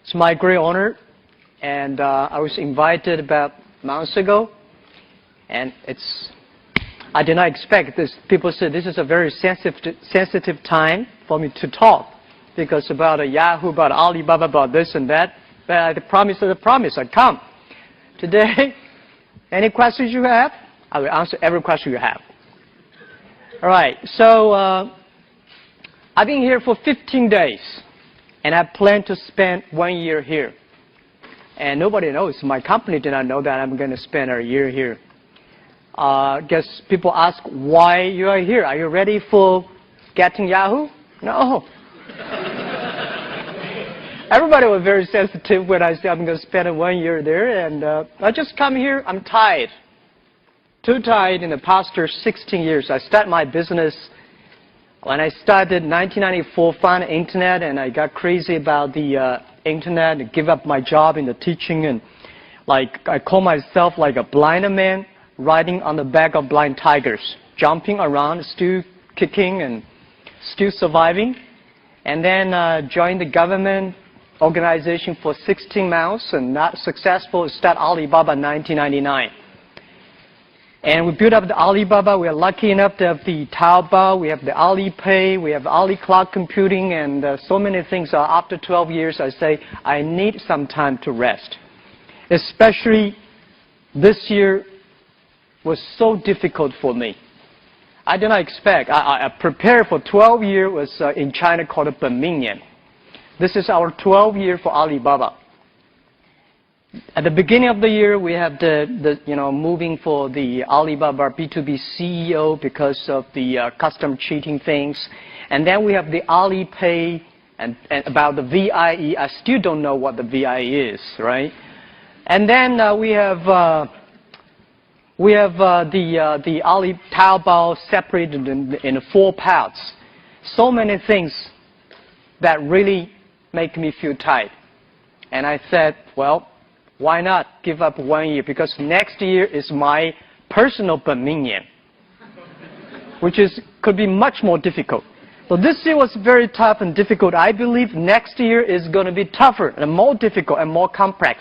It's my great honor, and I was invited about months ago, and I did not expect this. People said this is a very sensitive time for me to talk, because about Yahoo, about Alibaba, about this and that. But I promise is a promise. I come today. Any questions you have, I will answer every question you have. All right. So I've been here for 15 days. And I plan to spend 1 year here. And nobody knows. My company did not know that I'm going to spend a year here. Guess people ask why you are here. Are you ready for getting Yahoo? No. Everybody was very sensitive when I said I'm going to spend 1 year there. And I just come here. I'm tired. Too tired in the past 16 years. I started my business. When I started in 1994, found the internet, and I got crazy about the internet and give up my job in the teaching, and like I call myself like a blind man riding on the back of blind tigers, jumping around, still kicking and still surviving. And then joined the government organization for 16 months and not successful. Start Alibaba in 1999. And we built up the Alibaba. We are lucky enough to have the Taobao, we have the Alipay, we have Ali Cloud Computing, and so many things. After 12 years, I say, I need some time to rest. Especially this year was so difficult for me. I did not expect. I prepared for 12 years, was in China called a Benmingnian. This is our 12th year for Alibaba. At the beginning of the year, we have moving for the Alibaba B2B CEO because of the custom cheating things. And then we have the Alipay and about the VIE. I still don't know what the VIE is, right? And then we have the Ali Taobao separated in 4 parts. So many things that really make me feel tired. And I said, well, why not give up 1 year? Because next year is my personal Benmingnian, which could be much more difficult. So this year was very tough and difficult. I believe next year is going to be tougher and more difficult and more complex.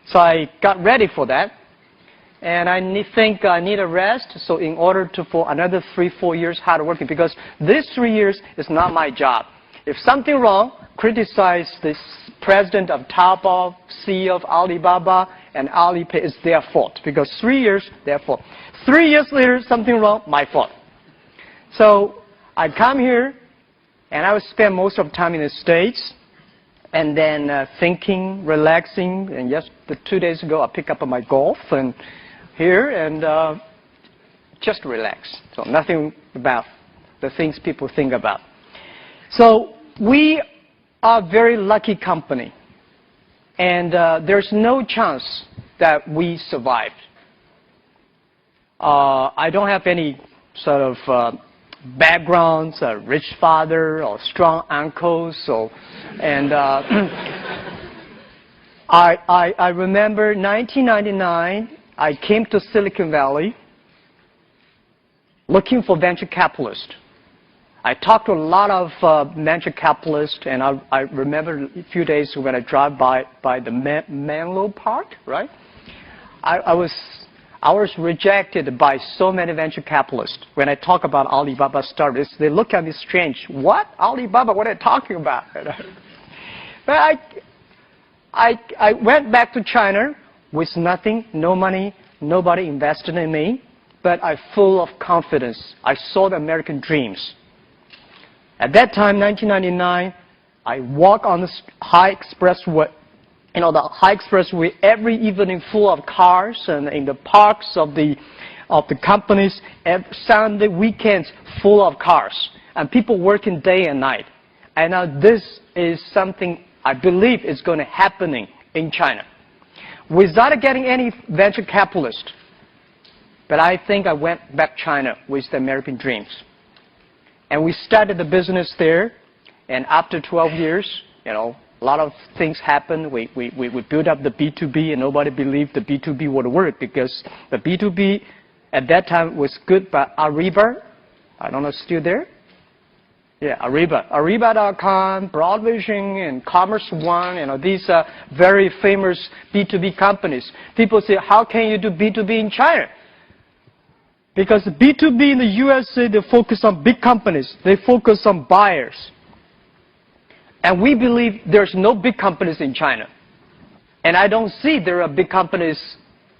So I got ready for that. And I think I need a rest. So in order for another 3-4 years hard working, because this 3 years is not my job. If something wrong, criticize this president of Taobao, CEO of Alibaba, and Alipay. It's their fault, because 3 years, their fault. 3 years later, something wrong, my fault. So I come here, and I will spend most of the time in the States, and then thinking, relaxing. And just 2 days ago, I picked up my golf and here, and just relax. So nothing about the things people think about. So we are a very lucky company, and there's no chance that we survived. I don't have any sort of backgrounds, a rich father or strong uncles, and I remember 1999, I came to Silicon Valley looking for venture capitalists. I talked to a lot of venture capitalists, and I remember a few days when I drive by the Menlo Park, right? I was rejected by so many venture capitalists. When I talk about Alibaba startups, they look at me strange. What? Alibaba? What are you talking about? But I went back to China with nothing, no money, nobody invested in me, but I'm full of confidence. I saw the American dreams. At that time, 1999, I walk on the high expressway, the high expressway every evening, full of cars, and in the parks of the companies, every Sunday weekends, full of cars, and people working day and night. And now this is something I believe is going to happen in China, without getting any venture capitalist. But I think I went back to China with the American dreams. And we started the business there, and after 12 years, a lot of things happened. We built up the B2B, and nobody believed the B2B would work, because the B2B at that time was good, but Ariba, I don't know, still there? Yeah, Ariba. Ariba.com, Broadvision, and Commerce One, these are very famous B2B companies. People say, how can you do B2B in China? Because B2B in the USA, they focus on big companies. They focus on buyers. And we believe there's no big companies in China. And I don't see there are big companies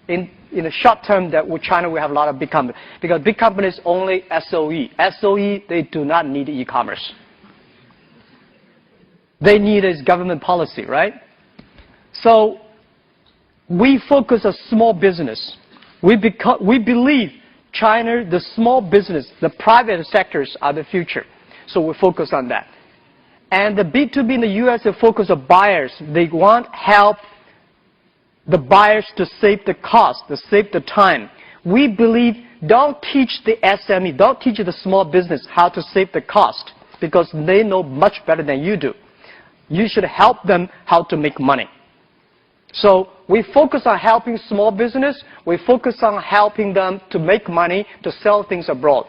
in the short term that with China we have a lot of big companies. Because big companies only SOE. SOE, they do not need e-commerce. They need is government policy, right? So we focus on small business. We believe China, the small business, the private sectors are the future. So we focus on that. And the B2B in the US, they focus on buyers. They want help the buyers to save the cost, to save the time. We believe don't teach the SME, don't teach the small business how to save the cost because they know much better than you do. You should help them how to make money. So we focus on helping small business. We focus on helping them to make money, to sell things abroad.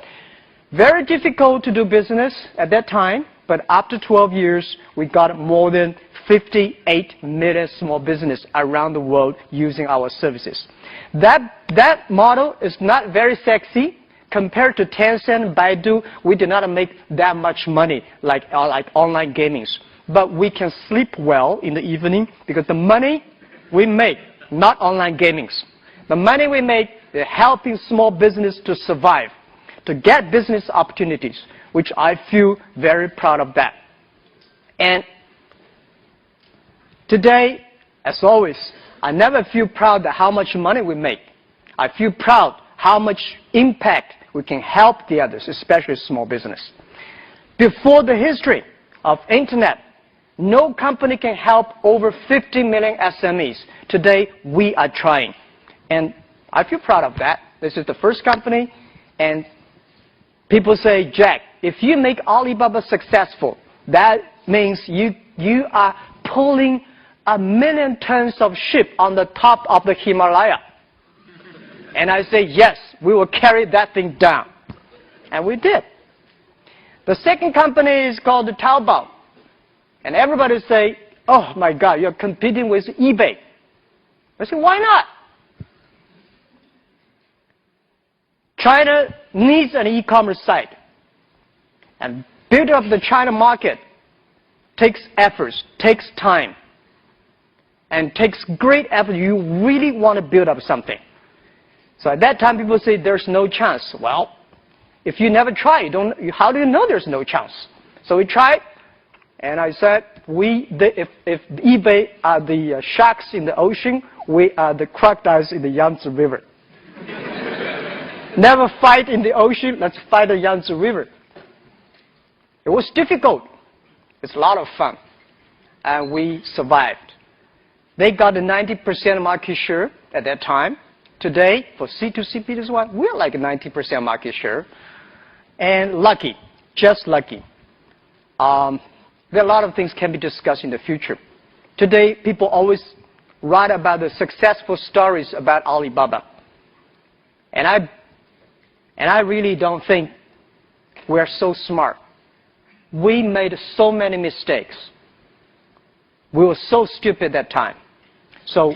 Very difficult to do business at that time, but after 12 years, we got more than 58 million small businesses around the world using our services. That model is not very sexy. Compared to Tencent and Baidu, we did not make that much money like online gamings. But we can sleep well in the evening because the money we make, not online gamings. The money we make is helping small business to survive, to get business opportunities, which I feel very proud of that. And today, as always, I never feel proud of how much money we make. I feel proud how much impact we can help the others, especially small business. Before the history of internet, no company can help over 50 million SMEs. Today, we are trying. And I feel proud of that. This is the first company. And people say, Jack, if you make Alibaba successful, that means you are pulling 1 million tons of ship on the top of the Himalaya. And I say, yes, we will carry that thing down. And we did. The second company is called Taobao. And everybody say, oh my God, you're competing with eBay. I say, why not? China needs an e-commerce site. And building up the China market takes efforts, takes time, and takes great effort. You really want to build up something. So at that time, people say there's no chance. Well, if you never try, how do you know there's no chance? So we tried, and I said, if eBay are the sharks in the ocean, we are the crocodiles in the Yangtze River. Never fight in the ocean, let's fight the Yangtze River. It was difficult. It's a lot of fun. And we survived. They got a 90% market share at that time. Today, for C2C B2C, we're like a 90% market share. And lucky, just lucky. There are a lot of things can be discussed in the future. Today, people always write about the successful stories about Alibaba. And I really don't think we're so smart. We made so many mistakes. We were so stupid at that time. So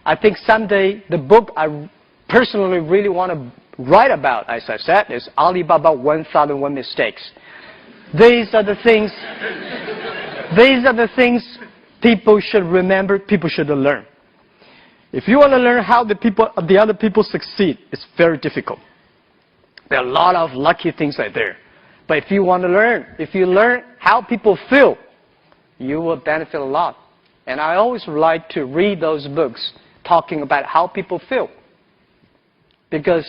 I think someday the book I personally really want to write about, as I said, is Alibaba 1001 Mistakes. These are the things people should remember, people should learn. If you want to learn how the other people succeed, it's very difficult. There are a lot of lucky things out there. But if you want to learn, if you learn how people feel, you will benefit a lot. And I always like to read those books talking about how people feel. Because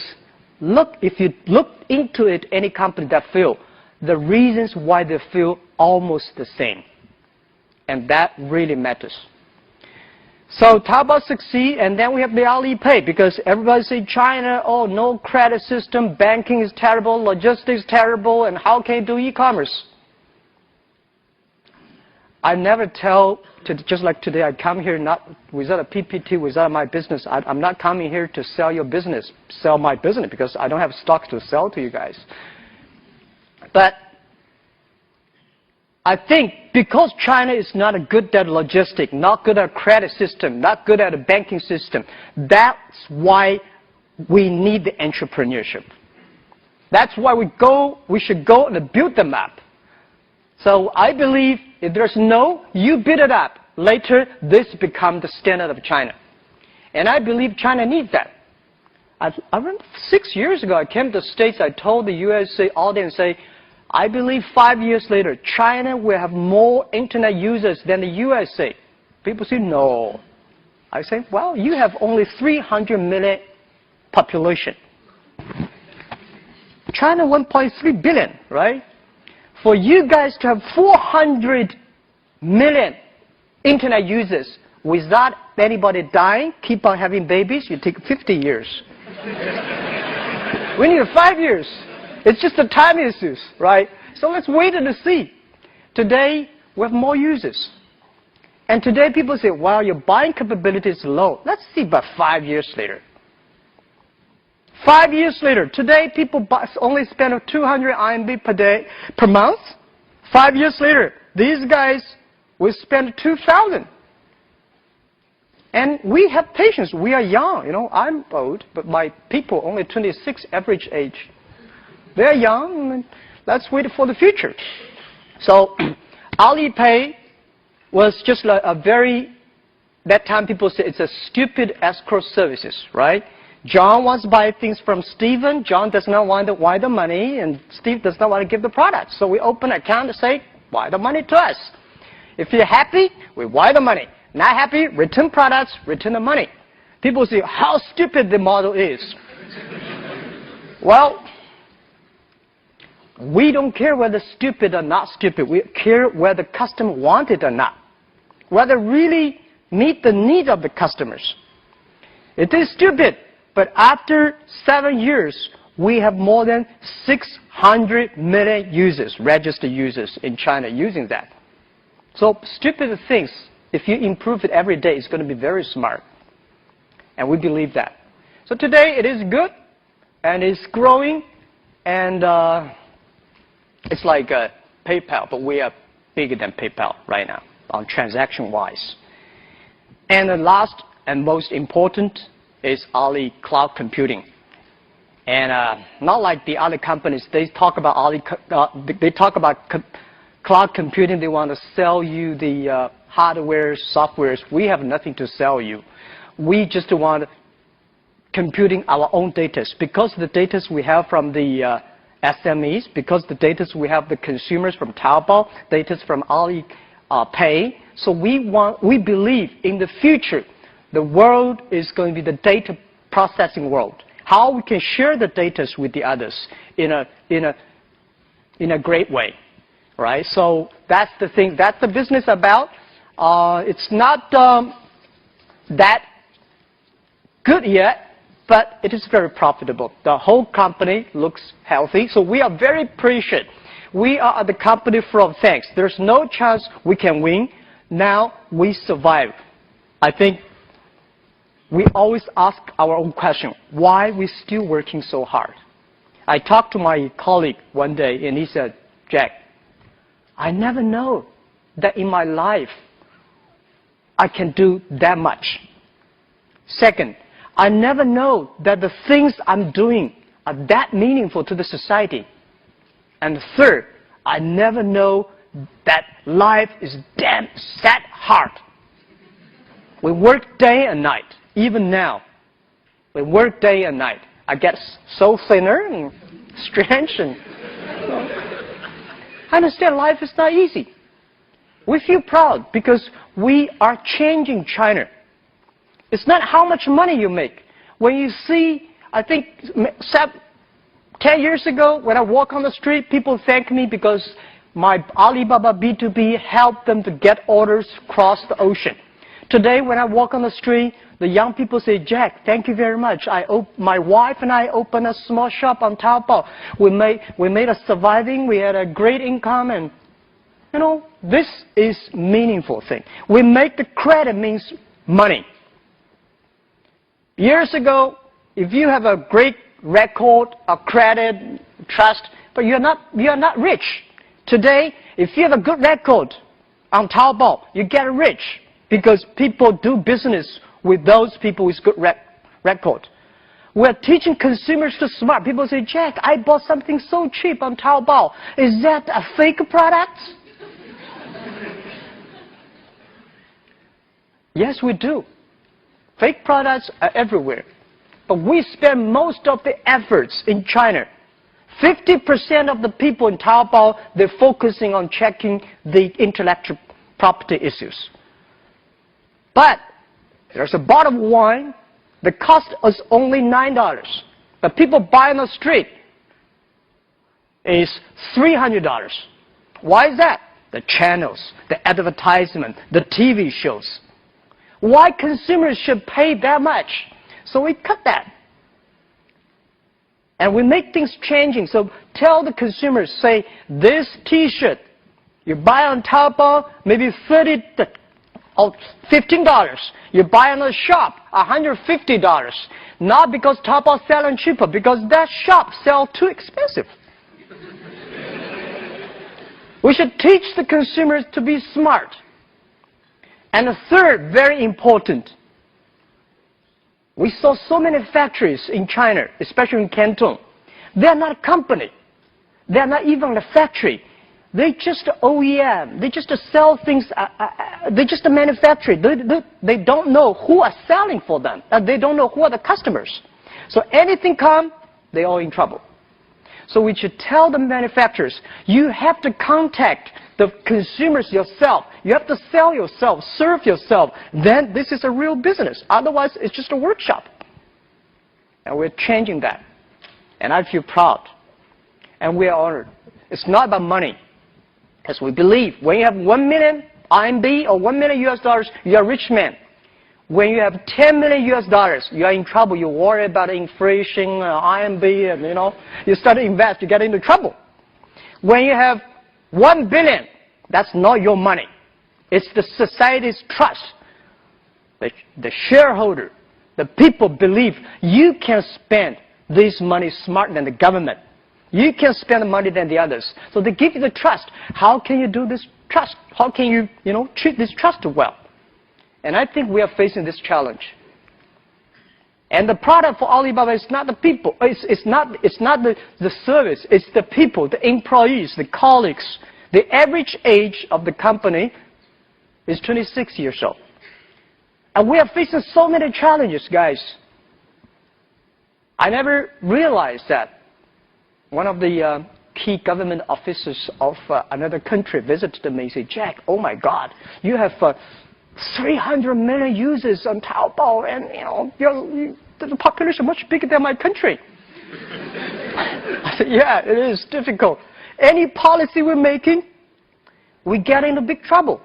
if you look into it, any company that feel, the reasons why they feel almost the same. And that really matters. So Taobao succeed, and then we have the Alipay, because everybody say China, oh, no credit system, banking is terrible, logistics terrible, and how can you do e-commerce? I never tell, just like today, I come here not without a PPT, without my business. I'm not coming here to sell your business, sell my business, because I don't have stocks to sell to you guys. But I think because China is not good at logistics, not good at credit system, not good at a banking system, that's why we need the entrepreneurship. That's why we should go and build them up. So I believe if there's no, you build it up. Later, this becomes the standard of China. And I believe China needs that. I remember 6 years ago, I came to the States, I told the USA audience, I believe 5 years later, China will have more internet users than the USA. People say, no. I say, well, you have only 300 million population. China 1.3 billion, right? For you guys to have 400 million internet users without anybody dying, keep on having babies, you take 50 years. We need 5 years. It's just a time issue, right? So let's wait and see. Today, we have more users. And today people say, well, your buying capability is low. Let's see about 5 years later. 5 years later, today people only spend 200 RMB per month. 5 years later, these guys will spend 2,000. And we have patience. We are young. You know, I'm old, but my people only 26 average age. They're young. And let's wait for the future. So Alipay was just like a very, that time people say it's a stupid escrow services, right? John wants to buy things from Stephen. John does not want to wire the money, and Steve does not want to give the product. So we open an account and say, wire the money to us. If you're happy, we wire the money. Not happy, return products, return the money. People say, how stupid the model is. Well, we don't care whether stupid or not stupid. We care whether the customer want it or not. Whether really meet the need of the customers. It is stupid, but after 7 years, we have more than 600 million users, registered users in China using that. So stupid things, if you improve it every day, it's going to be very smart. And we believe that. So today it is good, and it's growing, and it's like PayPal, but we are bigger than PayPal right now on transaction-wise. And the last and most important is Ali Cloud Computing. And not like the other companies, they talk about cloud computing. They want to sell you the hardware, softwares. We have nothing to sell you. We just want computing our own data, because the data we have from the SMEs, because the data we have the consumers from Taobao, data from Alipay. So we believe in the future, the world is going to be the data processing world. How we can share the data with the others in a great way, right? So that's the thing. That's the business about. It's not that good yet, but it is very profitable. The whole company looks healthy, so we are very appreciative. We are the company full of thanks. There's no chance we can win. Now we survive. I think we always ask our own question, why we still working so hard? I talked to my colleague one day, and he said, Jack, I never know that in my life I can do that much. Second, I never know that the things I'm doing are that meaningful to the society. And third, I never know that life is damn that hard. We work day and night. Even now, we work day and night. I get so thinner and strange. And I understand life is not easy. We feel proud because we are changing China. It's not how much money you make. When you see, I think 10 years ago, when I walk on the street, people thank me because my Alibaba B2B helped them to get orders across the ocean. Today, when I walk on the street, the young people say, Jack, thank you very much. My wife and I opened a small shop on Taobao. We made a surviving. We had a great income. And, you know, this is meaningful thing. We make the credit means money. Years ago, if you have a great record of credit, trust, but you're not rich. Today, if you have a good record on Taobao, you get rich because people do business with those people with good record. We're teaching consumers to smart. People say, Jack, I bought something so cheap on Taobao. Is that a fake product? Yes, we do. Fake products are everywhere. But we spend most of the efforts in China. 50% of the people in Taobao, they're focusing on checking the intellectual property issues. But there's a bottle of wine. The cost is only $9. But people buy on the street is $300. Why is that? The channels, the advertisement, the TV shows. Why consumers should pay that much? So we cut that. And we make things changing. So tell the consumers, say, this T-shirt, you buy on Taobao, maybe $30 or $15. You buy in a shop, $150. Not because Taobao selling cheaper, because that shop sells too expensive. We should teach the consumers to be smart. And the third, very important, we saw so many factories in China, especially in Canton. They are not a company. They are not even a factory. They just OEM. They just sell things. They just manufacture. They don't know who are selling for them. They don't know who are the customers. So anything come, they're all in trouble. So we should tell the manufacturers, you have to contact the consumers yourself. You have to sell yourself, serve yourself. Then this is a real business. Otherwise, it's just a workshop. And we're changing that. And I feel proud. And we are honored. It's not about money. As we believe, when you have 1 million RMB or $1 million US, you're a rich man. When you have 10 million US dollars, you are in trouble. You worry about inflation, RMB, and you start to invest, you get into trouble. When you have 1 billion, that's not your money. It's the society's trust. The shareholder, the people believe you can spend this money smarter than the government. You can spend money than the others. So they give you the trust. How can you do this trust? How can you, treat this trust well? And I think we are facing this challenge. And the product for Alibaba is not the people. It's not the service. It's the people, the employees, the colleagues. The average age of the company is 26 years old. And we are facing so many challenges, guys. I never realized that. One of the key government officers of another country visited me and said, Jack, oh my God, you have 300 million users on Taobao, and the population much bigger than my country. I said, yeah, it is difficult. Any policy we're making, we get into big trouble.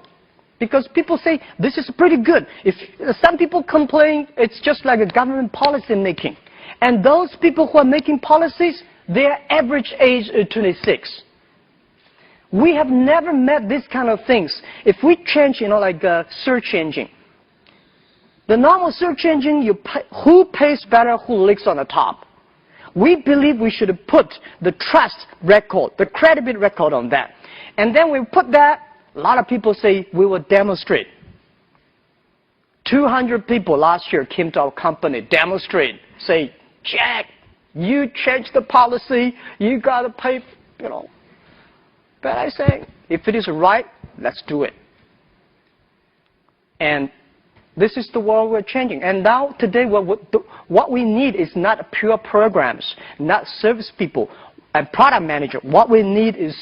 Because people say, this is pretty good. If some people complain, it's just like a government policy making. And those people who are making policies, their average age is 26. We have never met this kind of things. If we change, like a search engine, the normal search engine, who pays better, who links on the top. We believe we should put the trust record, the credibility record on that. And then we put that, a lot of people say we will demonstrate. 200 people last year came to our company, demonstrate, say, Jack, you changed the policy, you got to pay, But I say, if it is right, let's do it. And this is the world we're changing. And now, today, what we need is not pure programs, not service people and product manager. What we need is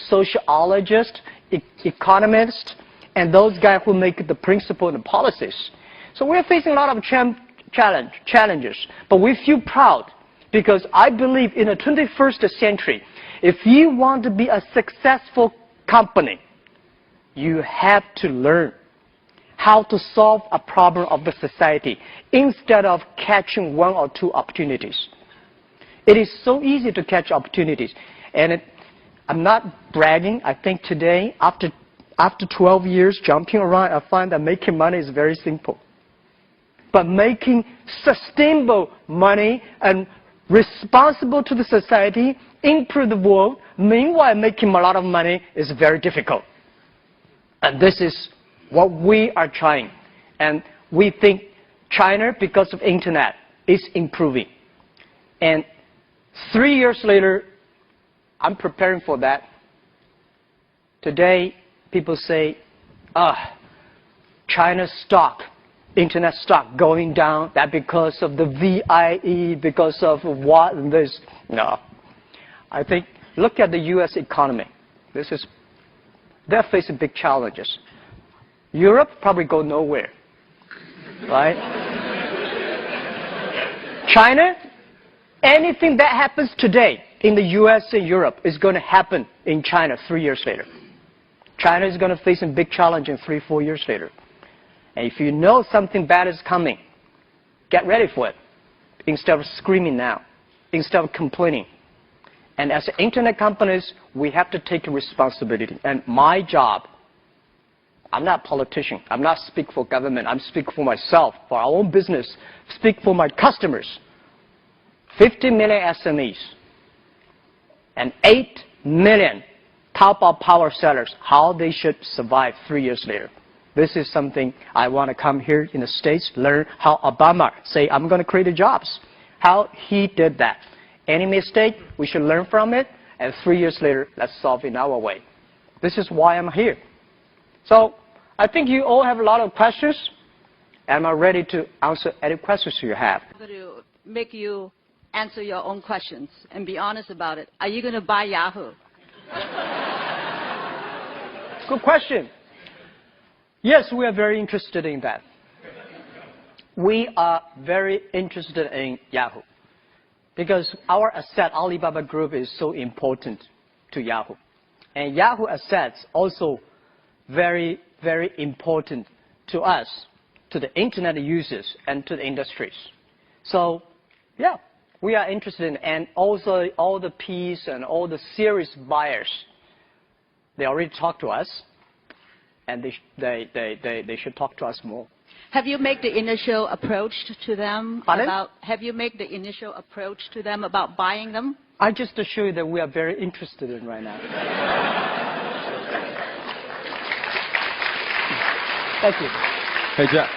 sociologists, economists, and those guys who make the principle and the policies. So we're facing a lot of challenges, but we feel proud because I believe in the 21st century, if you want to be a successful company, you have to learn how to solve a problem of the society instead of catching one or two opportunities. It is so easy to catch opportunities. And I'm not bragging. I think today, after 12 years jumping around, I find that making money is very simple. But making sustainable money and responsible to the society, improve the world, meanwhile making a lot of money is very difficult. And this is what we are trying. And we think China, because of internet, is improving. And 3 years later, I'm preparing for that. Today, people say, China's stock, internet stock going down, that because of the VIE, because of what and this. No. I think, look at the U.S. economy. They're facing big challenges. Europe probably go nowhere, right? China, anything that happens today in the U.S. and Europe is going to happen in China 3 years later. China is going to face a big challenge in 3-4 years later. And if you know something bad is coming, get ready for it. Instead of screaming now, instead of complaining. And as internet companies, we have to take responsibility. And my job, I'm not a politician. I'm not speaking for government. I'm speaking for myself, for our own business, speak for my customers. 50 million SMEs and 8 million Taobao power sellers, how they should survive 3 years later. This is something I want to come here in the States, learn how Obama say, I'm going to create jobs. How he did that. Any mistake, we should learn from it, and 3 years later, let's solve it in our way. This is why I'm here. So, I think you all have a lot of questions, and I'm ready to answer any questions you have. I'm going to make you answer your own questions and be honest about it. Are you going to buy Yahoo? Good question. Yes, we are very interested in that. We are very interested in Yahoo because our asset, Alibaba Group, is so important to Yahoo. And Yahoo assets also very, very important to us, to the internet users and to the industries. So, yeah, we are interested in, and also all the Ps and all the serious buyers, they already talked to us. And they should talk to us more. Have you made the initial approach to them? Pardon? Have you made the initial approach to them about buying them? I just assure you that we are very interested in right now. Thank you. Hey, Jack.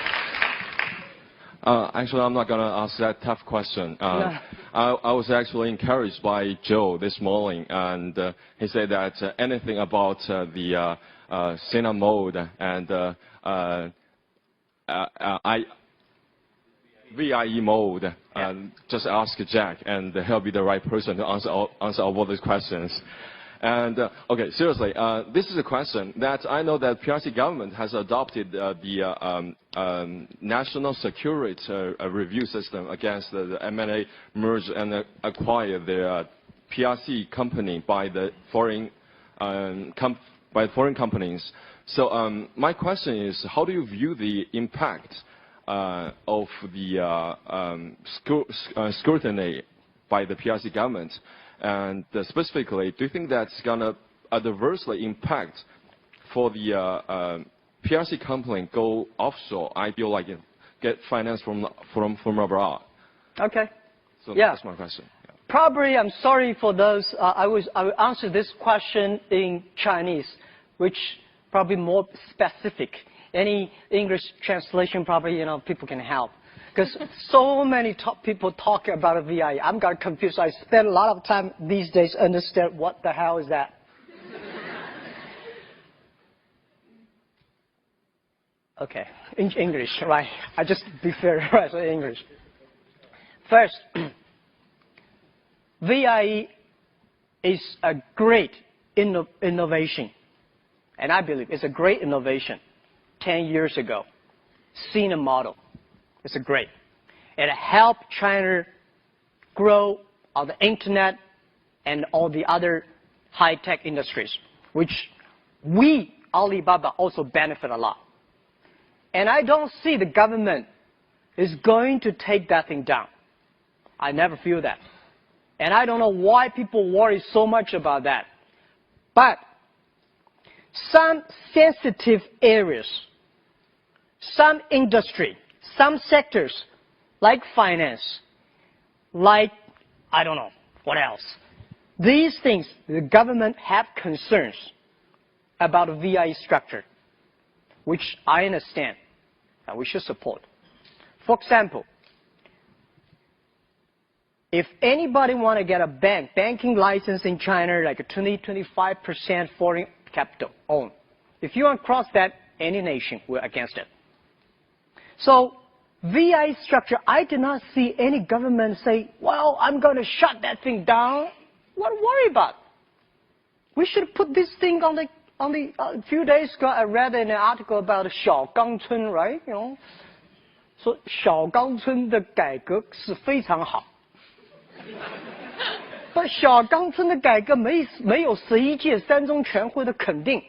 Actually, I'm not going to ask that tough question. No. I was actually encouraged by Joe this morning, and he said that anything about the cinema mode and VIE mode, just ask Jack, and he'll be the right person to answer all these questions. And okay, seriously, this is a question that I know that PRC government has adopted the national security review system against the M&A merge and acquire the PRC company by the foreign companies. So my question is, how do you view the impact of the scrutiny by the PRC government? And specifically, do you think that's going to adversely impact for the PRC company go offshore, IPO, like get finance from abroad? Okay. So yeah. That's my question. Yeah. Probably, I'm sorry for those. I will answer this question in Chinese, which probably more specific. Any English translation, probably, people can help. Because so many people talk about a VIE. I'm got confused. I spend a lot of time these days understand what the hell is that. Okay, in English, right? I just be fair, right? So English. First, VIE is a great innovation, and I believe it's a great innovation. 10 years ago, seen a model. It's great. It helped China grow on the internet and all the other high-tech industries, which we, Alibaba, also benefit a lot. And I don't see the government is going to take that thing down. I never feel that. And I don't know why people worry so much about that. But some sensitive areas, some industry, some sectors, like finance, like I don't know. What else? These things, the government have concerns about the VIE structure, which I understand and we should support. For example, if anybody want to get a banking license in China, like a 20-25% foreign capital owned, if you want to cross that, any nation will against it. So VI structure, I did not see any government say, well, I'm going to shut that thing down. What to worry about? We should put this thing on the a few days ago, I read an article about 小岗村, right? You know, so 小岗村的改革是非常好。但小岗村的改革没有11届三中全会的肯定，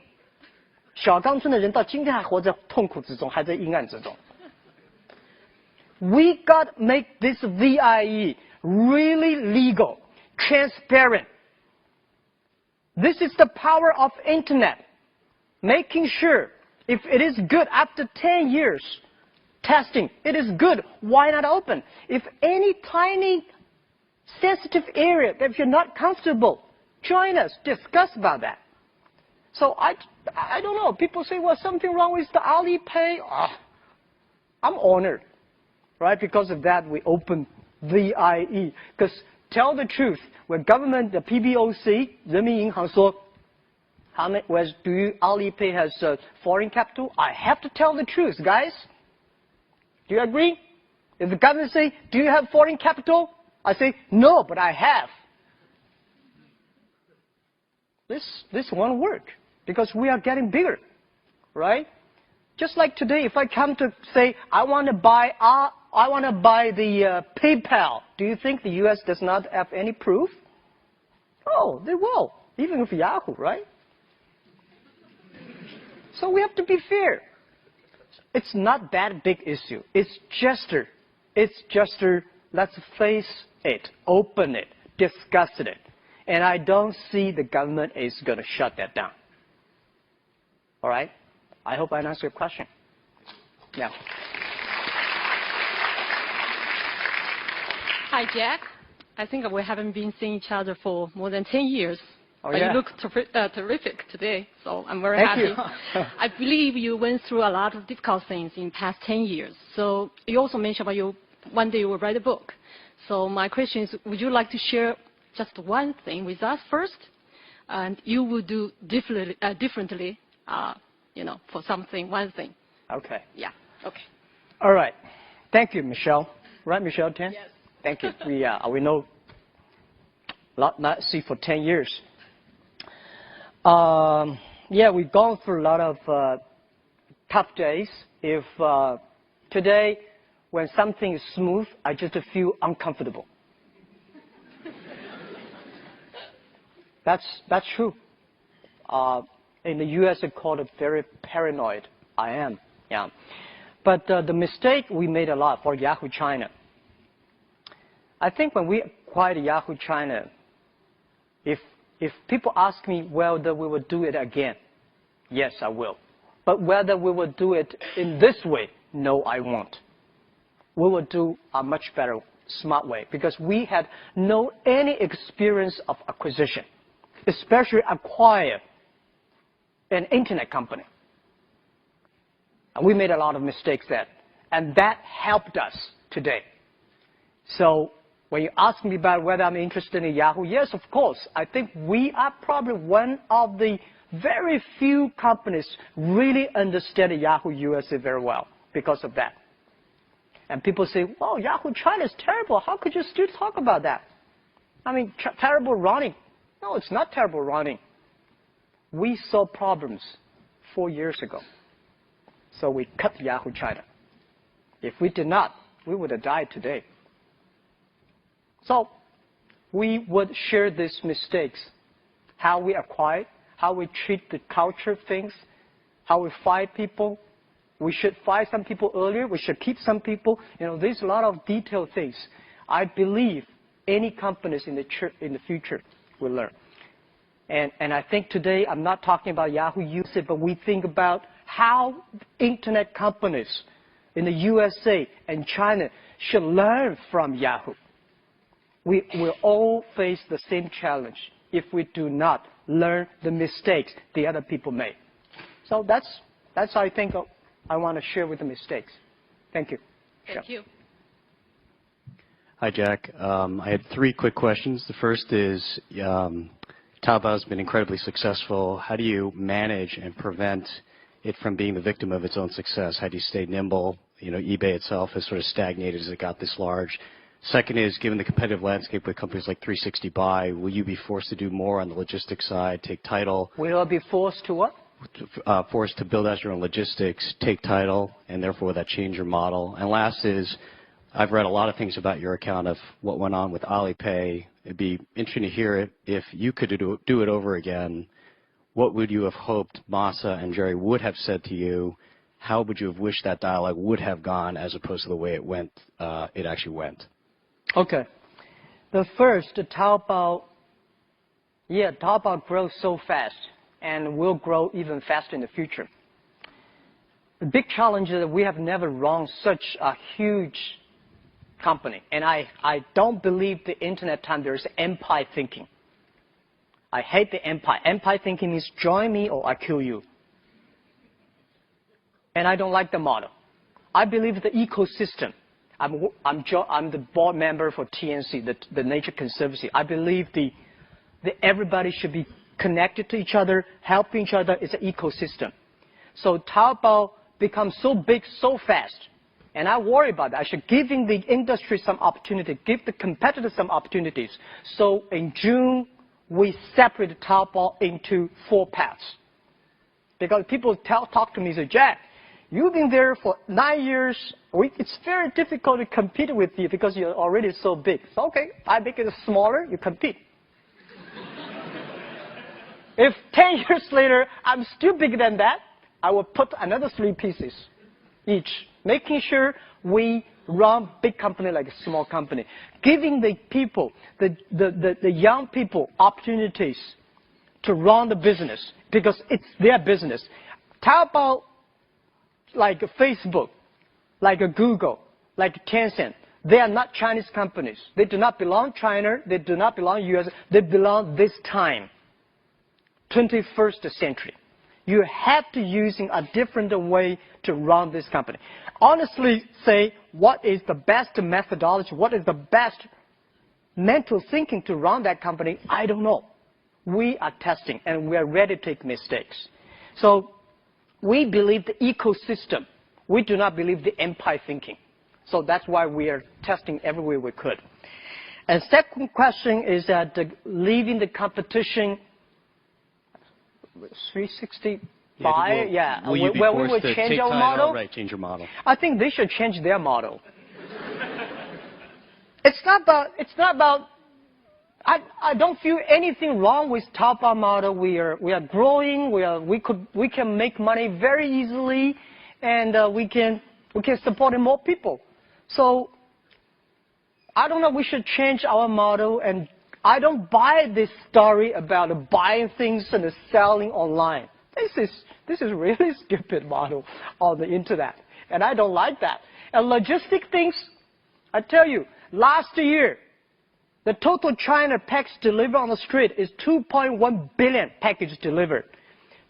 小岗村的人到今天还活在痛苦之中，还在阴暗之中。We got to make this VIE really legal, transparent. This is the power of internet. Making sure if it is good after 10 years testing, it is good, why not open? If any tiny sensitive area, if you're not comfortable, join us, discuss about that. So I don't know, people say, well, something wrong with the Alipay. Oh, I'm honored, right? Because of that, we open VIE. Because tell the truth, when government, the PBOC, 人民银行说, Alipay has foreign capital? I have to tell the truth, guys. Do you agree? If the government say, do you have foreign capital? I say, no, but I have. This won't work because we are getting bigger, right? Just like today, if I come to say, I want to buy the PayPal, do you think the U.S. does not have any proof? Oh, they will, even with Yahoo, right? So we have to be fair. It's not that big issue. It's just let's face it, open it, discuss it. And I don't see the government is going to shut that down. All right? I hope I answered your question. Yeah. Hi, Jack. I think we haven't been seeing each other for more than 10 years. Oh, but yeah. you look terrific today, so I'm very Thank happy. you. I believe you went through a lot of difficult things in the past 10 years. So you also mentioned about one day you will write a book. So my question is, would you like to share just one thing with us first? And you would do differently, for one thing. Okay. Yeah, okay. All right. Thank you, Michelle. Right, Michelle Tan? Yes. Thank you. We know not see for 10 years. Yeah, we've gone through a lot of tough days. If today, when something is smooth, I just feel uncomfortable. That's true. In the U.S., they call it very paranoid. I am, yeah. But the mistake we made a lot for Yahoo China. I think when we acquired Yahoo China, if people ask me whether we will do it again, yes, I will. But whether we will do it in this way, no, I won't. We will do a much better, smart way because we had no any experience of acquisition, especially acquire an internet company. And we made a lot of mistakes then, and that helped us today. So when you ask me about whether I'm interested in Yahoo, yes, of course. I think we are probably one of the very few companies really understand Yahoo USA very well because of that. And people say, well, Yahoo China is terrible. How could you still talk about that? I mean, terrible running. No, it's not terrible running. We saw problems 4 years ago. So we cut Yahoo China. If we did not, we would have died today. So we would share these mistakes, how we acquire, how we treat the culture things, how we fire people. We should fire some people earlier. We should keep some people. There's a lot of detailed things. I believe any companies in the future will learn. And I think today I'm not talking about Yahoo USA, but we think about how internet companies in the USA and China should learn from Yahoo. we will all face the same challenge if we do not learn the mistakes the other people made. So that's I think I want to share with the mistakes. Thank you. Thank you. Hi, Jack. I had 3 quick questions. The first is, Taobao's been incredibly successful. How do you manage and prevent it from being the victim of its own success? How do you stay nimble? You know, eBay itself has sort of stagnated as it got this large. Second is, given the competitive landscape with companies like 360 Buy, will you be forced to do more on the logistics side, take title? Will I be forced to what? Forced to build out your own logistics, take title, and therefore will that change your model? And last is, I've read a lot of things about your account of what went on with Alipay. It'd be interesting to hear it. If you could do it over again, what would you have hoped Masa and Jerry would have said to you? How would you have wished that dialogue would have gone as opposed to the way it went? It actually went. Okay. The first, Taobao, Taobao grows so fast and will grow even faster in the future. The big challenge is that we have never run such a huge company. And I don't believe the internet time there's empire thinking. I hate the empire. Empire thinking means join me or I kill you. And I don't like the model. I believe the ecosystem. I'm the board member for TNC, the Nature Conservancy. I believe that everybody should be connected to each other, helping each other. It's an ecosystem. So Taobao becomes so big so fast. And I worry about that. I should give the industry some opportunity, give the competitors some opportunities. So in June, we separated Taobao into 4 paths. Because people talk to me and say, Jack, you've been there for 9 years. It's very difficult to compete with you because you're already so big. So, okay, I make it smaller, you compete. If 10 years later, I'm still bigger than that, I will put another 3 pieces each, making sure we run big company like a small company, giving the people, the young people opportunities to run the business because it's their business. Taobao, like Facebook, like Google, like Tencent, they are not Chinese companies. They do not belong to China. They do not belong to US. They belong this time, 21st century. You have to using a different way to run this company. Honestly, say what is the best methodology, what is the best mental thinking to run that company, I don't know. We are testing and we are ready to take mistakes. So we believe the ecosystem. We do not believe the empire thinking. So that's why we are testing everywhere we could. And second question is that leaving the competition 360 Buy, yeah. Will you be where forced we would to change take our title? model? Right, change your model. I think they should change their model. It's not about. I don't feel anything wrong with Taobao model. We are growing. We can make money very easily, and we can support more people. So I don't know. We should change our model, and I don't buy this story about buying things and selling online. This is really stupid model on the internet, and I don't like that. And logistic things, I tell you, last year, the total China package delivered on the street is 2.1 billion packages delivered.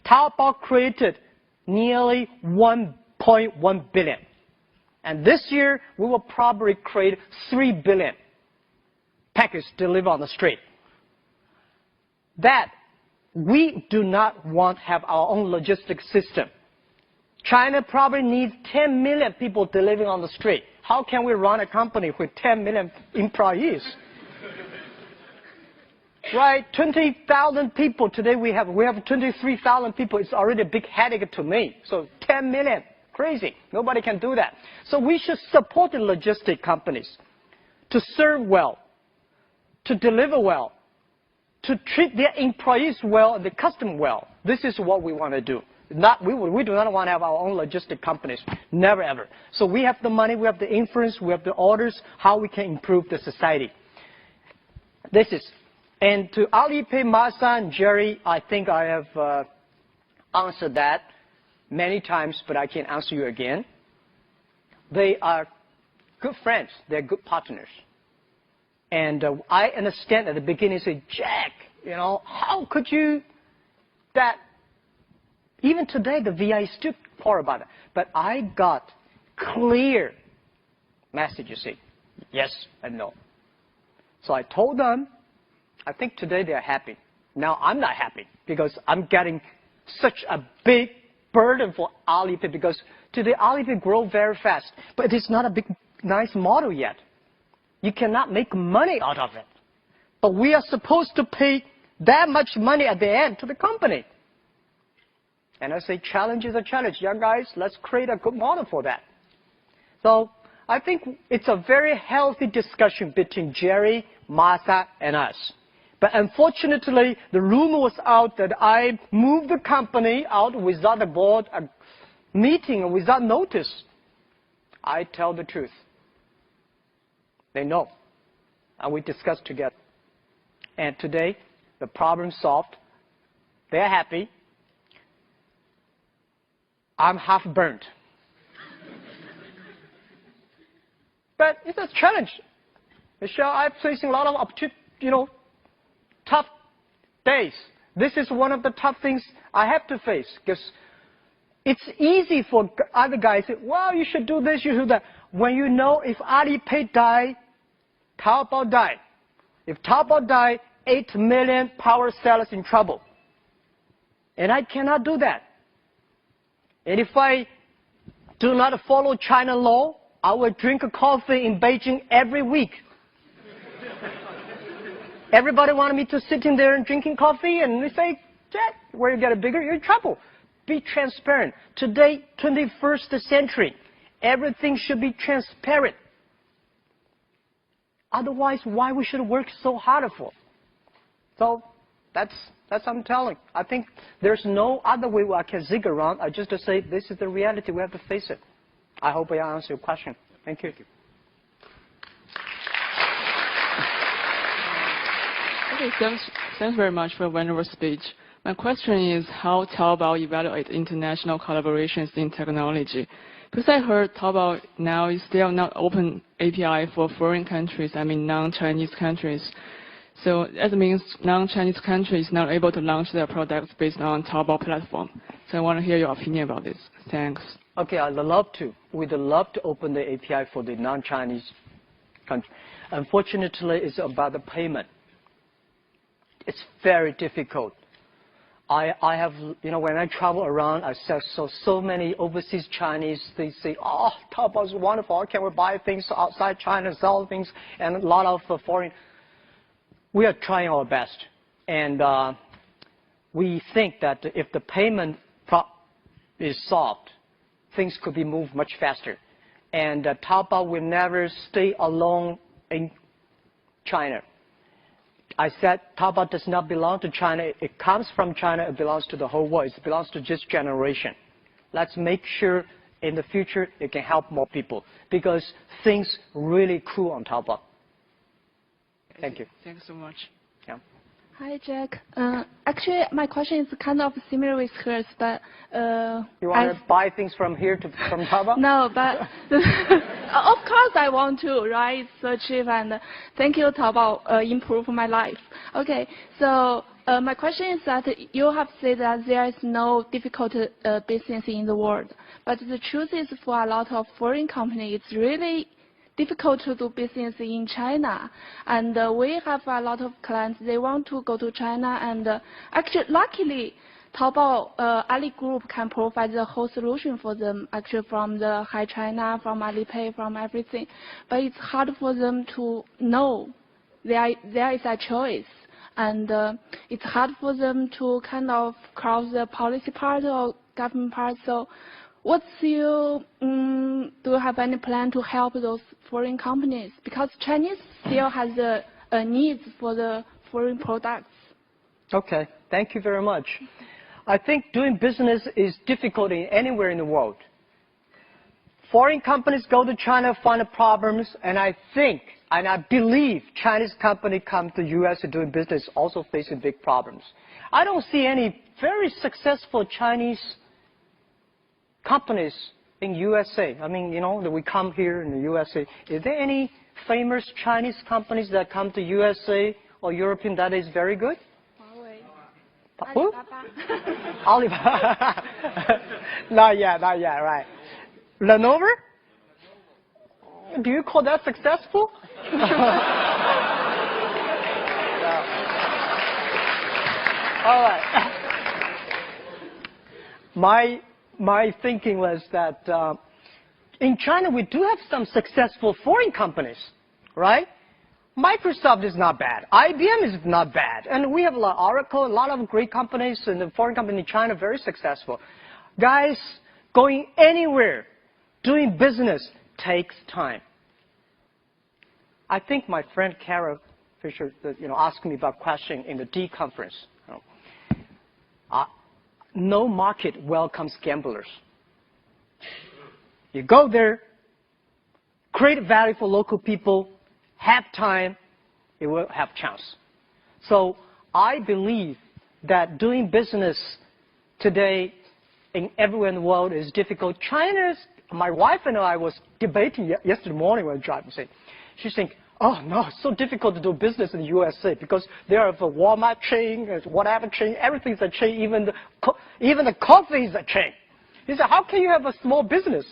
Taobao created nearly 1.1 billion. And this year, we will probably create 3 billion packages delivered on the street. That we do not want to have our own logistics system. China probably needs 10 million people delivering on the street. How can we run a company with 10 million employees? Right, 20,000 people. Today we have 23,000 people. It's already a big headache to me. So 10 million, crazy. Nobody can do that. So we should support the logistic companies to serve well, to deliver well, to treat their employees well and the customer well. This is what we want to do. We do not want to have our own logistic companies. Never ever. So we have the money, we have the influence, we have the orders, how we can improve the society. This is. And to Alipay, Masa, and Jerry, I think I have answered that many times, but I can answer you again. They are good friends. They're good partners. And I understand at the beginning, say, Jack, how could you that? Even today, the VI is still poor about it. But I got clear messages saying yes and no. So I told them, I think today they're happy. Now I'm not happy because I'm getting such a big burden for Alipay because today Alipay grow very fast, but it's not a big, nice model yet. You cannot make money out of it. But we are supposed to pay that much money at the end to the company. And I say, challenge is a challenge. Young guys, let's create a good model for that. So I think it's a very healthy discussion between Jerry, Martha, and us. But unfortunately, the rumor was out that I moved the company out without a board meeting and without notice. I tell the truth. They know. And we discussed together. And today, the problem solved. They're happy. I'm half burnt. But it's a challenge. Michelle, I'm facing a lot of tough days. This is one of the tough things I have to face because it's easy for other guys to say, well, you should do this, you should do that. When you know if Alipay die, Taobao die. If Taobao die, 8 million power sellers in trouble. And I cannot do that. And if I do not follow China law, I will drink a coffee in Beijing every week. Everybody wanted me to sit in there and drinking coffee, and they say, Jack, where you get bigger, you're in trouble. Be transparent. Today, 21st century, everything should be transparent. Otherwise, why we should work so hard for? So that's I'm telling. I think there's no other way I can zig around. I just say this is the reality. We have to face it. I hope I answered your question. Thank you. Okay, thanks very much for a wonderful speech. My question is how Taobao evaluates international collaborations in technology. Because I heard Taobao now is still not open API for foreign countries, non-Chinese countries. So that means non-Chinese countries not able to launch their products based on Taobao platform. So I want to hear your opinion about this. Thanks. Okay, I'd love to. We'd love to open the API for the non-Chinese country. Unfortunately, it's about the payment. It's very difficult. I have, when I travel around, I saw so many overseas Chinese, they say, oh, Taobao is wonderful. Can we buy things outside China, sell things, and a lot of foreign. We are trying our best. And we think that if the payment is solved, things could be moved much faster. And Taobao will never stay alone in China. I said Taobao does not belong to China. It comes from China. It belongs to the whole world. It belongs to this generation. Let's make sure in the future it can help more people because things really cool on Taobao. Thank you. Thanks so much. Yeah. Hi, Jack. Actually, my question is kind of similar with hers, but you want to buy things from Taobao? No, but of course I want to, right? It's so cheap, and thank you, Taobao, improve my life. Okay, so my question is that you have said that there is no difficult business in the world, but the truth is for a lot of foreign companies, it's really difficult to do business in China, and we have a lot of clients. They want to go to China, and actually, luckily, Taobao Ali Group can provide the whole solution for them. Actually, from the Hi China, from Alipay, from everything, but it's hard for them to know there is a choice, and it's hard for them to kind of cross the policy part or government part. So, what's your do you have any plan to help those foreign companies? Because Chinese still has a need for the foreign products. Okay, thank you very much. I think doing business is difficult anywhere in the world. Foreign companies go to China, find the problems, and I think, and I believe Chinese companies come to the U.S. doing business also facing big problems. I don't see any very successful Chinese companies in USA? I mean, that we come here in the USA. Is there any famous Chinese companies that come to USA or European that is very good? Who? Alibaba. Not yet, right. Lenovo? Do you call that successful? All right. My thinking was that in China we do have some successful foreign companies, right? Microsoft is not bad. IBM is not bad. And we have a lot of Oracle, a lot of great companies, and the foreign company in China very successful. Guys, going anywhere, doing business takes time. I think my friend Carol Fisher, asked me about question in the D conference. No market welcomes gamblers. You go there, create value for local people, have time, it will have chance. So I believe that doing business today everywhere in the world is difficult. My wife and I was debating yesterday morning when driving. She's thinking, oh no, it's so difficult to do business in the USA because there are the Walmart chain, whatever chain, everything's a chain, even the coffee is a chain. He said, how can you have a small business?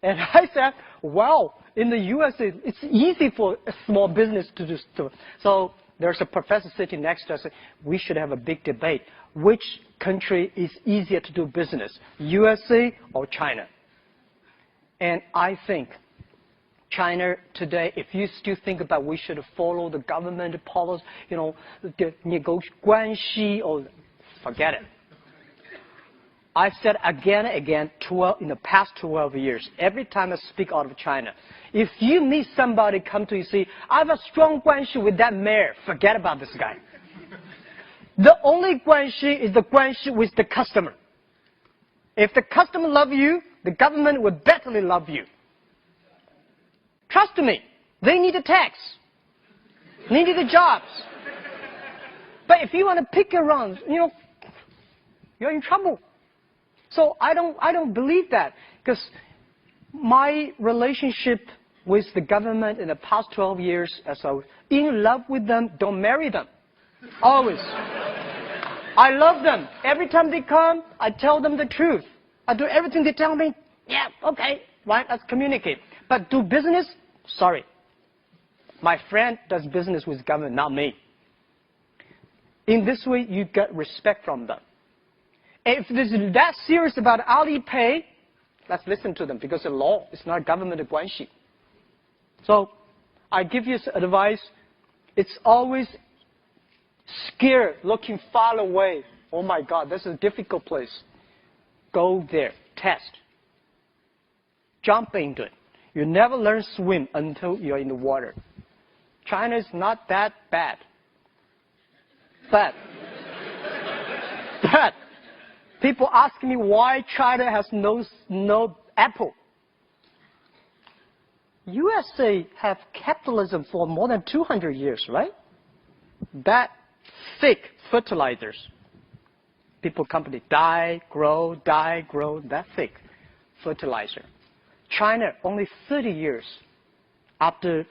And I said, well, in the USA, it's easy for a small business to do stuff. So there's a professor sitting next to us. We should have a big debate. Which country is easier to do business, USA or China? And I think China today, if you still think about we should follow the government policy, the negotiation, or forget it. I've said again and again in the past 12 years, every time I speak out of China, if you meet somebody come to you and say, I have a strong guanxi with that mayor, forget about this guy. The only guanxi is the guanxi with the customer. If the customer loves you, the government will better love you. Trust me, they need a tax. They need the jobs. But if you want to pick around, you're in trouble. So I don't believe that, because my relationship with the government in the past 12 years, as I was in love with them, don't marry them. Always. I love them. Every time they come, I tell them the truth. I do everything they tell me. Yeah, okay, right, let's communicate. But do business? Sorry. My friend does business with government, not me. In this way, you get respect from them. If they're that serious about Alipay, let's listen to them, because the law is not government guanxi. So I give you advice. It's always scared, looking far away. Oh my God, this is a difficult place. Go there, test. Jump into it. You never learn swim until you're in the water. China is not that bad. But people ask me why China has no Apple. USA have capitalism for more than 200 years, right? That thick fertilizers. People company die, grow, that thick fertilizer. China only 30 years after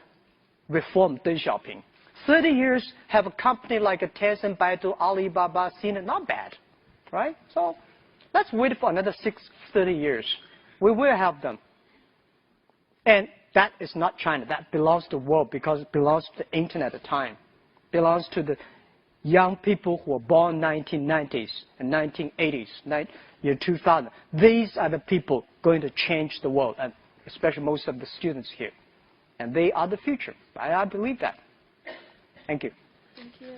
reform Deng Xiaoping. 30 years have a company like a Tencent, Baidu, Alibaba, Sina, not bad, right? So let's wait for another 30 years. We will have them. And that is not China. That belongs to the world, because it belongs to the internet at the time. It belongs to the young people who were born 1990s and 1980s, year 2000. These are the people going to change the world, and especially most of the students here. And they are the future. I believe that. Thank you. Thank you.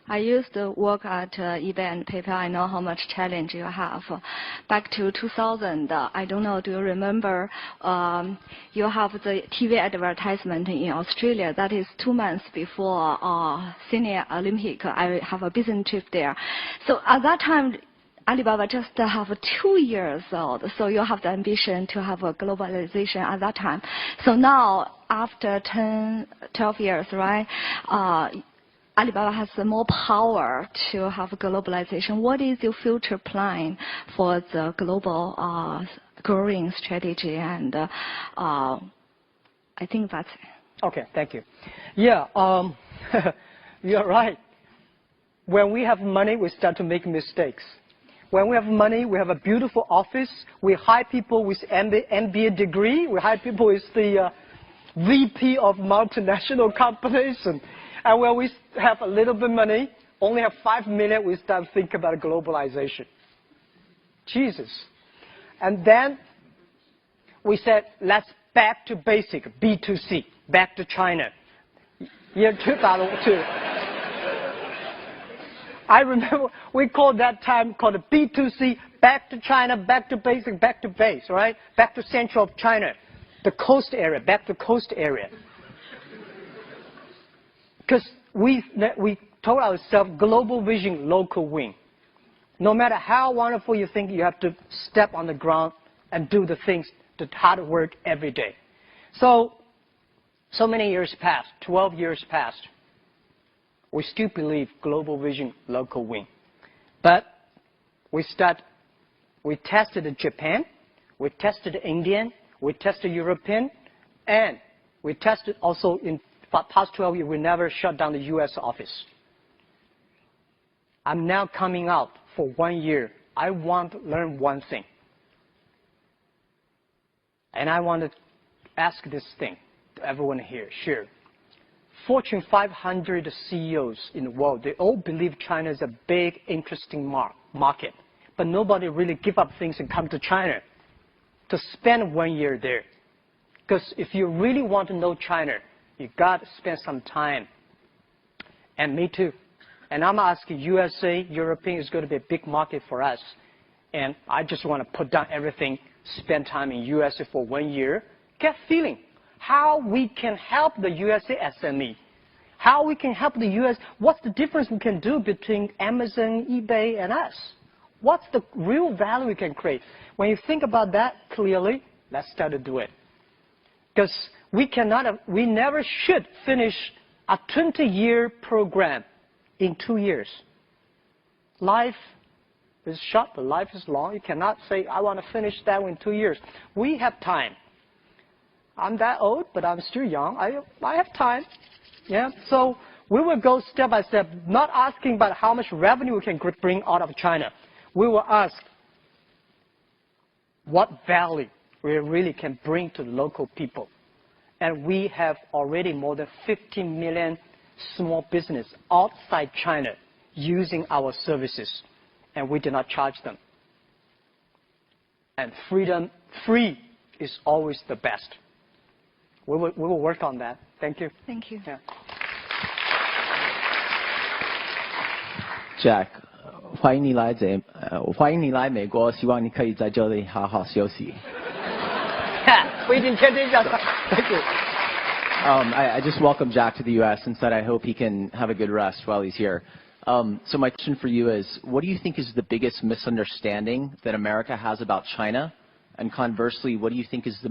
I used to work at eBay and PayPal. I know how much challenge you have. Back to 2000, I don't know, do you remember, you have the TV advertisement in Australia. That is 2 months before Sydney Olympic. I have a business trip there. So at that time, Alibaba just have 2 years old. So you have the ambition to have a globalization at that time. So now, after 10, 12 years, right, Alibaba has more power to have globalization. What is your future plan for the global growing strategy? And I think that's it. Okay, thank you. Yeah, you're right. When we have money, we start to make mistakes. When we have money, we have a beautiful office. We hire people with MBA degree. We hire people with the VP of multinational companies. And when we have a little bit of money, only have 5 million, we start to think about globalization. Jesus. And then we said, let's back to basic, B2C, back to China. Year 2002. I remember we called that time called B2C, back to China, back to basic, back to base, right? Back to central of China, the coast area, back to coast area. Because we told ourselves global vision, local win. No matter how wonderful you think, you have to step on the ground and do the things, the hard work every day. So many years passed, 12 years passed. We still believe global vision, local win. But we tested Japan, we tested Indian, we tested European, and we tested also in past 12 years, we never shut down the U.S. office. I'm now coming out for 1 year. I want to learn one thing. And I want to ask this thing to everyone here, sure. Fortune 500 CEOs in the world, they all believe China is a big, interesting market. But nobody really give up things and come to China to spend 1 year there. Because if you really want to know China, you got to spend some time. And me too. And I'm asking USA, European is going to be a big market for us. And I just want to put down everything, spend time in USA for 1 year, get feeling how we can help the USA SME. How we can help the US, what's the difference we can do between Amazon, eBay, and us? What's the real value we can create? When you think about that clearly, let's start to do it. Because we never should finish a 20-year program in 2 years. Life is short, but life is long. You cannot say, I want to finish that in 2 years. We have time. I'm that old, but I'm still young. I have time. Yeah. So we will go step by step, not asking about how much revenue we can bring out of China. We will ask what value we really can bring to local people. And we have already more than 15 million small business outside China using our services, and we do not charge them. And free is always the best. We will work on that. Thank you. Thank you. Yeah. Jack, 欢迎你来美国，希望你可以在这里好好休息。不一定天天这样。Thank you. I just welcome Jack to the U.S. and said I hope he can have a good rest while he's here. So my question for you is, what do you think is the biggest misunderstanding that America has about China? And conversely, what do you think is the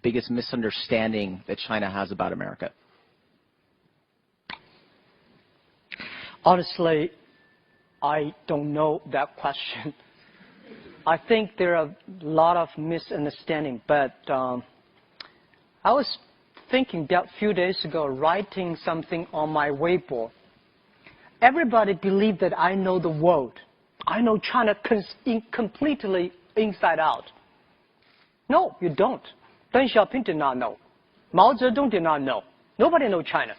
biggest misunderstanding that China has about America? Honestly, I don't know that question. I think there are a lot of misunderstanding, but I was thinking that a few days ago, writing something on my Weibo. Everybody believes that I know the world. I know China completely inside out. No, you don't. Deng Xiaoping did not know. Mao Zedong did not know. Nobody knows China.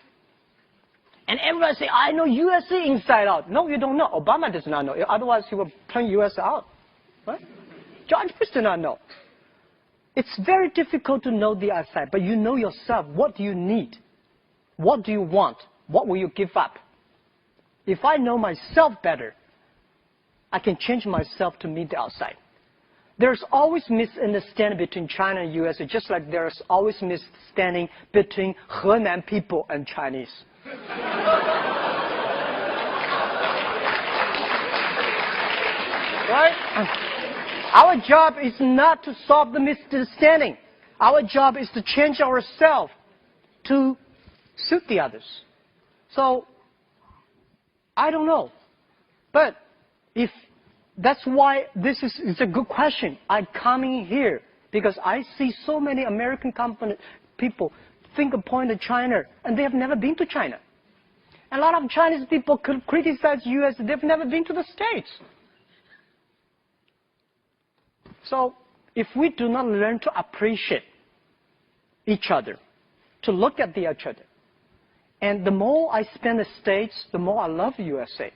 And everybody say, I know USA inside out. No, you don't know. Obama does not know. Otherwise, he would turn US out. Right? George Bush did not know. It's very difficult to know the outside, but you know yourself. What do you need? What do you want? What will you give up? If I know myself better, I can change myself to meet the outside. There's always misunderstanding between China and USA, just like there's always misunderstanding between Henan people and Chinese. Right? Our job is not to solve the misunderstanding. Our job is to change ourselves to suit the others. So I don't know. But if that's why it's a good question. I come in here because I see so many American people finger point at China, and they have never been to China. And a lot of Chinese people could criticize U.S. They've never been to the States. So if we do not learn to appreciate each other, to look at each other, and the more I spend in the States, the more I love USA.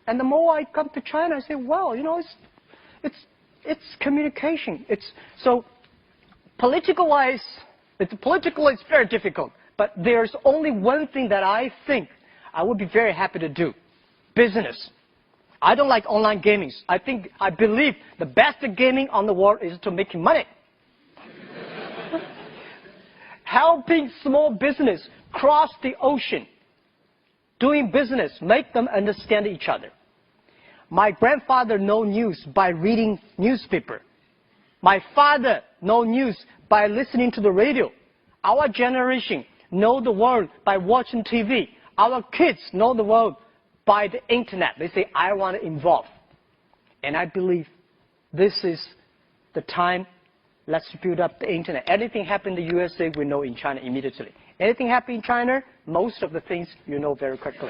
And the more I come to China, I say, well, you know, it's communication. So politically, it's very difficult. But there's only one thing that I think I would be very happy to do: business. I don't like online gaming. I believe the best gaming on the world is to making money. Helping small business cross the ocean, doing business, make them understand each other. My grandfather know news by reading newspaper. My father know news by listening to the radio. Our generation know the world by watching TV. Our kids know the world by the internet. They say, I want to involve. And I believe this is the time. Let's build up the internet. Anything happen in the USA, we know in China immediately. Anything happen in China, most of the things you know very quickly.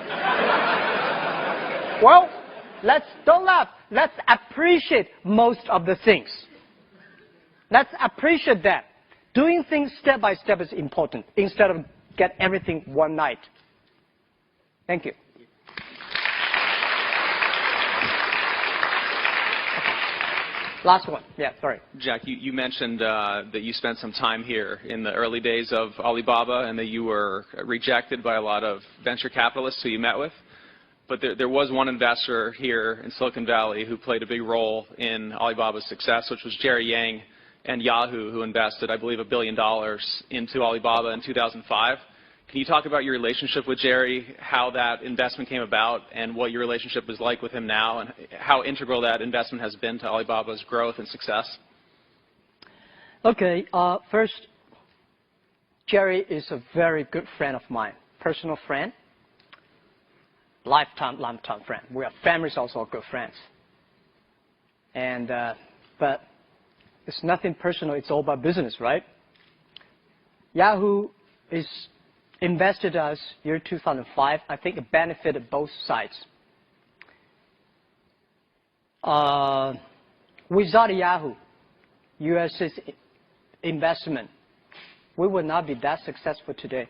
Well, don't laugh. Let's appreciate most of the things. Let's appreciate that. Doing things step by step is important instead of get everything one night. Thank you. Last one. Yeah, sorry. Jack, you mentioned that you spent some time here in the early days of Alibaba and that you were rejected by a lot of venture capitalists who you met with. But there was one investor here in Silicon Valley who played a big role in Alibaba's success, which was Jerry Yang and Yahoo, who invested, I believe, $1 billion into Alibaba in 2005. Can you talk about your relationship with Jerry, how that investment came about, and what your relationship is like with him now, and how integral that investment has been to Alibaba's growth and success? Okay. First, Jerry is a very good friend of mine, personal friend, lifetime friend. We are families, also good friends. And but it's nothing personal. It's all about business, right? Yahoo is invested us year 2005. I think it benefited both sides. Without Yahoo, US's investment, we would not be that successful today.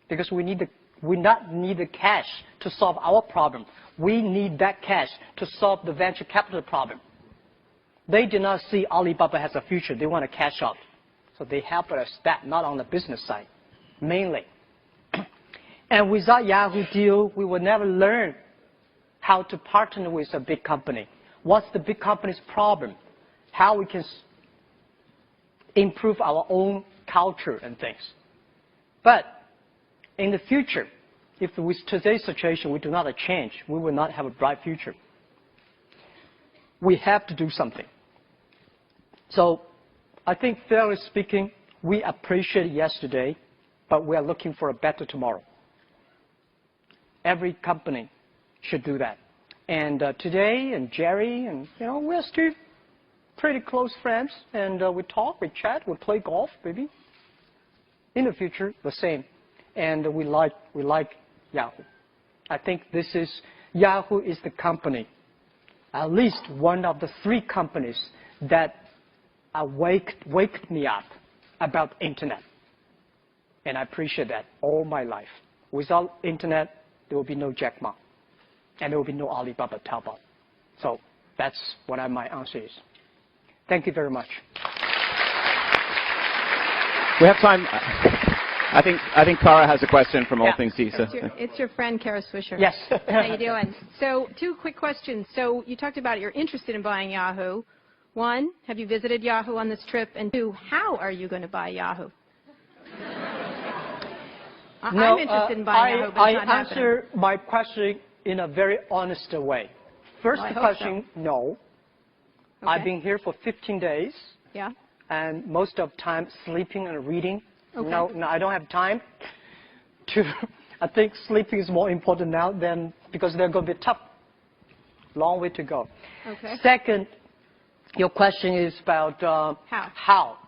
Because we not need the cash to solve our problem. We need that cash to solve the venture capital problem. They do not see Alibaba has a future. They want to cash out. So they help us that, not on the business side, mainly. And without Yahoo deal, we would never learn how to partner with a big company. What's the big company's problem? How we can improve our own culture and things. But in the future, if with today's situation we do not change, we will not have a bright future. We have to do something. So I think, fairly speaking, we appreciate yesterday, but we are looking for a better tomorrow. Every company should do that. And today, and Jerry, and we're still pretty close friends, and we talk, we chat, we play golf, maybe. In the future, the same. And we like Yahoo. I think Yahoo is the company, at least one of the 3 companies that waked me up about internet. And I appreciate that all my life. Without internet, there will be no JackMa. And there will be no Alibaba Taobao. So that's what my answer is. Thank you very much. We have time. I think Kara has a question from All Things CISA. It's your friend, Kara Swisher. Yes. How you doing? So 2 quick questions. So you talked about you're interested in buying Yahoo. 1, have you visited Yahoo on this trip? And 2, how are you going to buy Yahoo? I'm interested in buying Yahoo, but it's not happening. I answer my question in a very honest way. First question, no. Okay. I've been here for 15 days. Yeah. And most of the time sleeping and reading. Okay. No, I don't have time to I think sleeping is more important now than because they're going to be tough. Long way to go. Okay. Second, your question is about how.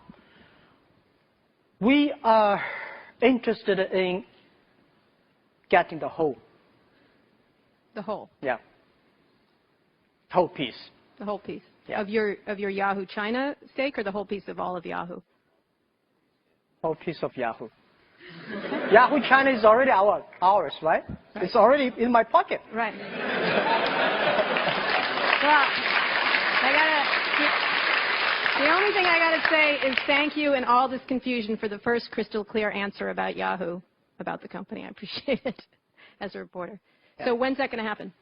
We are interested in getting the whole. The whole. Yeah. Whole piece. The whole piece. Yeah. Of your Yahoo China stake, or the whole piece of all of Yahoo? Whole piece of Yahoo. Yahoo China is already ours, right? It's already in my pocket. Right. Well, the only thing I gotta say is thank you in all this confusion for the first crystal clear answer about Yahoo, about the company. I appreciate it as a reporter. Yeah. So when's that going to happen?